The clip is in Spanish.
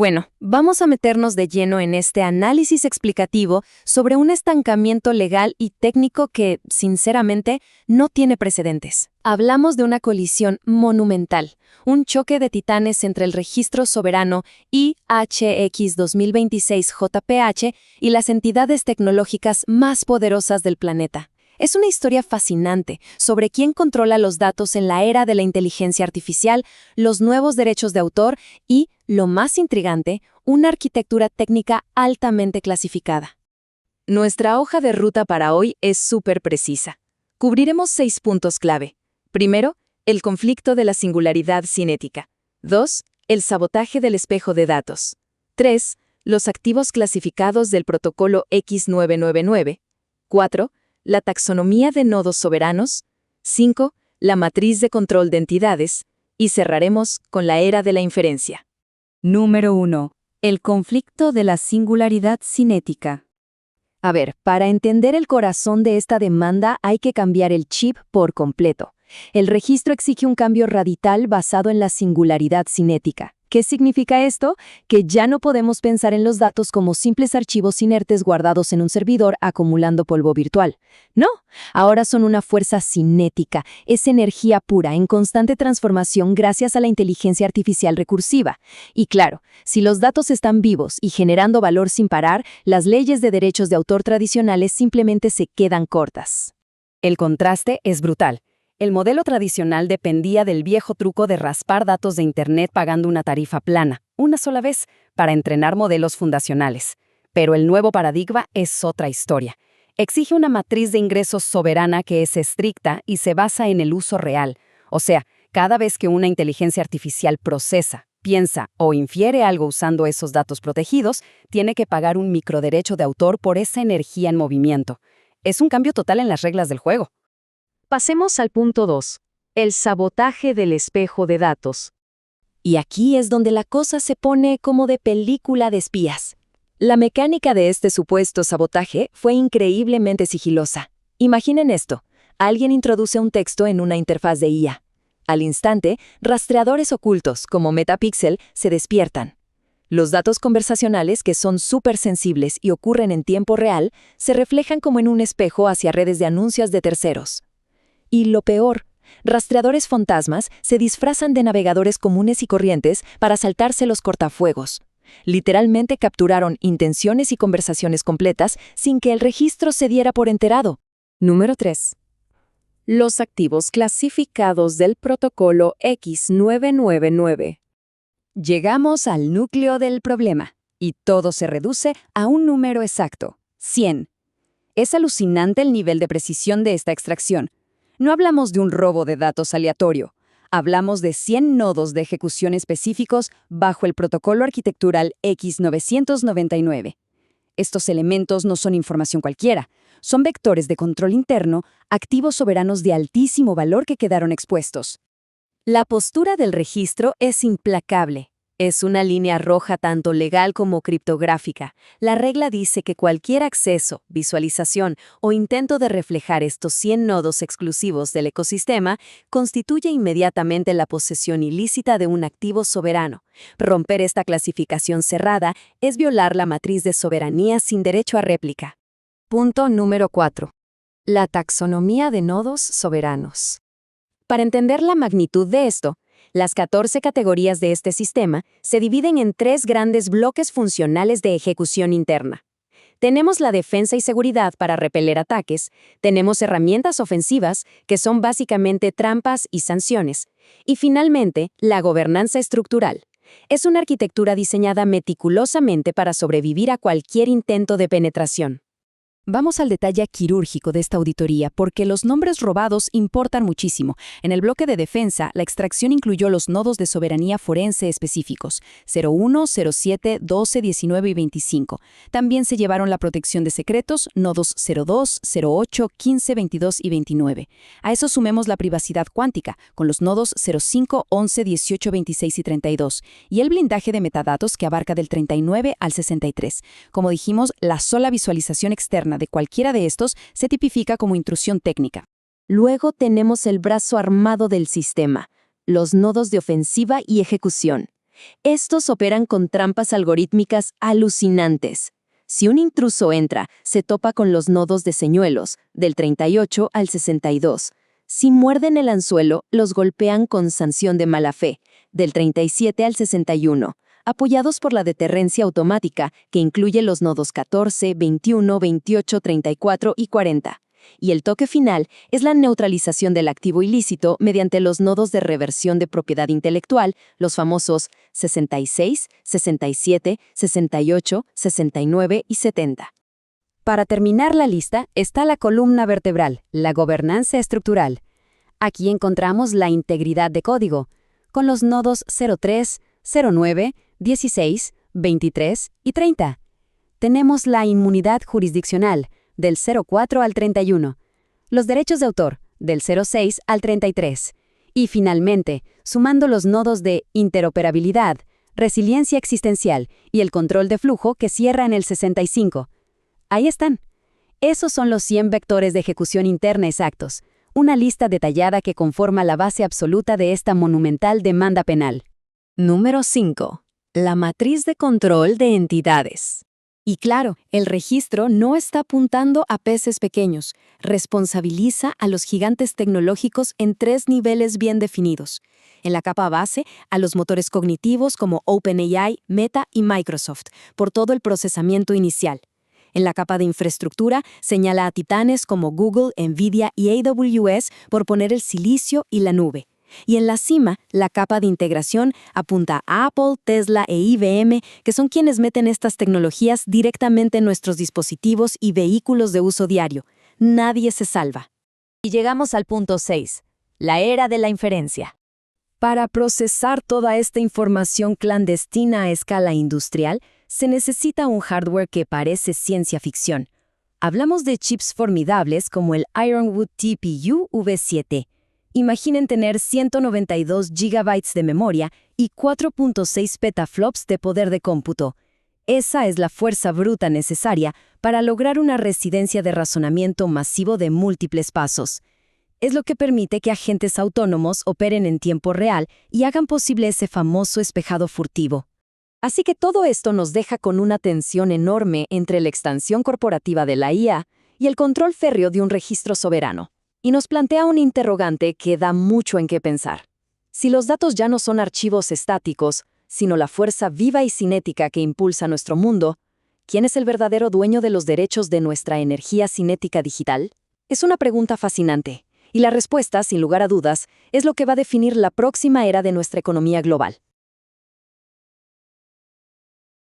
Bueno, vamos a meternos de lleno en este análisis explicativo sobre un estancamiento legal y técnico que, sinceramente, no tiene precedentes. Hablamos de una colisión monumental, un choque de titanes entre el registro soberano IHX 2026 JPH y las entidades tecnológicas más poderosas del planeta. Es una historia fascinante sobre quién controla los datos en la era de la inteligencia artificial, los nuevos derechos de autor y, lo más intrigante, una arquitectura técnica altamente clasificada. Nuestra hoja de ruta para hoy es súper precisa. Cubriremos 6 puntos clave. Primero, el conflicto de la singularidad cinética. 2, el sabotaje del espejo de datos. 3, los activos clasificados del protocolo X999. 4, la taxonomía de nodos soberanos. 5, la matriz de control de entidades. Y cerraremos con la era de la inferencia. Número 1. El conflicto de la singularidad cinética. A ver, para entender el corazón de esta demanda hay que cambiar el chip por completo. El registro exige un cambio radical basado en la singularidad cinética. ¿Qué significa esto? Que ya no podemos pensar en los datos como simples archivos inertes guardados en un servidor acumulando polvo virtual. No, ahora son una fuerza cinética, es energía pura en constante transformación gracias a la inteligencia artificial recursiva. Y claro, si los datos están vivos y generando valor sin parar, las leyes de derechos de autor tradicionales simplemente se quedan cortas. El contraste es brutal. El modelo tradicional dependía del viejo truco de raspar datos de Internet pagando una tarifa plana, una sola vez, para entrenar modelos fundacionales. Pero el nuevo paradigma es otra historia. Exige una matriz de ingresos soberana que es estricta y se basa en el uso real. O sea, cada vez que una inteligencia artificial procesa, piensa o infiere algo usando esos datos protegidos, tiene que pagar un microderecho de autor por esa energía en movimiento. Es un cambio total en las reglas del juego. Pasemos al punto 2, el sabotaje del espejo de datos. Y aquí es donde la cosa se pone como de película de espías. La mecánica de este supuesto sabotaje fue increíblemente sigilosa. Imaginen esto, alguien introduce un texto en una interfaz de IA. Al instante, rastreadores ocultos como Metapixel se despiertan. Los datos conversacionales, que son súper sensibles y ocurren en tiempo real, se reflejan como en un espejo hacia redes de anuncios de terceros. Y lo peor, rastreadores fantasmas se disfrazan de navegadores comunes y corrientes para saltarse los cortafuegos. Literalmente capturaron intenciones y conversaciones completas sin que el registro se diera por enterado. Número 3. Los activos clasificados del protocolo X999. Llegamos al núcleo del problema, y todo se reduce a un número exacto, 100. Es alucinante el nivel de precisión de esta extracción. No hablamos de un robo de datos aleatorio. Hablamos de 100 nodos de ejecución específicos bajo el protocolo arquitectural X999. Estos elementos no son información cualquiera. Son vectores de control interno, activos soberanos de altísimo valor que quedaron expuestos. La postura del registro es implacable. Es una línea roja tanto legal como criptográfica. La regla dice que cualquier acceso, visualización o intento de reflejar estos 100 nodos exclusivos del ecosistema constituye inmediatamente la posesión ilícita de un activo soberano. Romper esta clasificación cerrada es violar la matriz de soberanía sin derecho a réplica. Punto número 4. La taxonomía de nodos soberanos. Para entender la magnitud de esto, las 14 categorías de este sistema se dividen en 3 grandes bloques funcionales de ejecución interna. Tenemos la defensa y seguridad para repeler ataques, tenemos herramientas ofensivas, que son básicamente trampas y sanciones, y finalmente, la gobernanza estructural. Es una arquitectura diseñada meticulosamente para sobrevivir a cualquier intento de penetración. Vamos al detalle quirúrgico de esta auditoría porque los nombres robados importan muchísimo. En el bloque de defensa, la extracción incluyó los nodos de soberanía forense específicos, 01, 07, 12, 19 y 25. También se llevaron la protección de secretos, nodos 02, 08, 15, 22 y 29. A eso sumemos la privacidad cuántica, con los nodos 05, 11, 18, 26 y 32, y el blindaje de metadatos que abarca del 39 al 63. Como dijimos, la sola visualización externa de cualquiera de estos se tipifica como intrusión técnica. Luego tenemos el brazo armado del sistema, los nodos de ofensiva y ejecución. Estos operan con trampas algorítmicas alucinantes. Si un intruso entra, se topa con los nodos de señuelos, del 38 al 62. Si muerden el anzuelo, los golpean con sanción de mala fe, del 37 al 61, apoyados por la deterrencia automática, que incluye los nodos 14, 21, 28, 34 y 40. Y el toque final es la neutralización del activo ilícito mediante los nodos de reversión de propiedad intelectual, los famosos 66, 67, 68, 69 y 70. Para terminar la lista está la columna vertebral, la gobernanza estructural. Aquí encontramos la integridad de código, con los nodos 03, 09, 16, 23 y 30. Tenemos la inmunidad jurisdiccional, del 04 al 31, los derechos de autor, del 06 al 33, y finalmente, sumando los nodos de interoperabilidad, resiliencia existencial y el control de flujo que cierra en el 65. Ahí están. Esos son los 100 vectores de ejecución interna exactos, una lista detallada que conforma la base absoluta de esta monumental demanda penal. Número 5. La matriz de control de entidades. Y claro, el registro no está apuntando a peces pequeños, responsabiliza a los gigantes tecnológicos en 3 niveles bien definidos. En la capa base, a los motores cognitivos como OpenAI, Meta y Microsoft, por todo el procesamiento inicial. En la capa de infraestructura, señala a titanes como Google, Nvidia y AWS por poner el silicio y la nube. Y en la cima, la capa de integración apunta a Apple, Tesla e IBM, que son quienes meten estas tecnologías directamente en nuestros dispositivos y vehículos de uso diario. Nadie se salva. Y llegamos al punto 6, la era de la inferencia. Para procesar toda esta información clandestina a escala industrial, se necesita un hardware que parece ciencia ficción. Hablamos de chips formidables como el Ironwood TPU V7. Imaginen tener 192 GB de memoria y 4.6 petaflops de poder de cómputo. Esa es la fuerza bruta necesaria para lograr una residencia de razonamiento masivo de múltiples pasos. Es lo que permite que agentes autónomos operen en tiempo real y hagan posible ese famoso espejado furtivo. Así que todo esto nos deja con una tensión enorme entre la expansión corporativa de la IA y el control férreo de un registro soberano. Y nos plantea un interrogante que da mucho en qué pensar. Si los datos ya no son archivos estáticos, sino la fuerza viva y cinética que impulsa nuestro mundo, ¿quién es el verdadero dueño de los derechos de nuestra energía cinética digital? Es una pregunta fascinante, y la respuesta, sin lugar a dudas, es lo que va a definir la próxima era de nuestra economía global.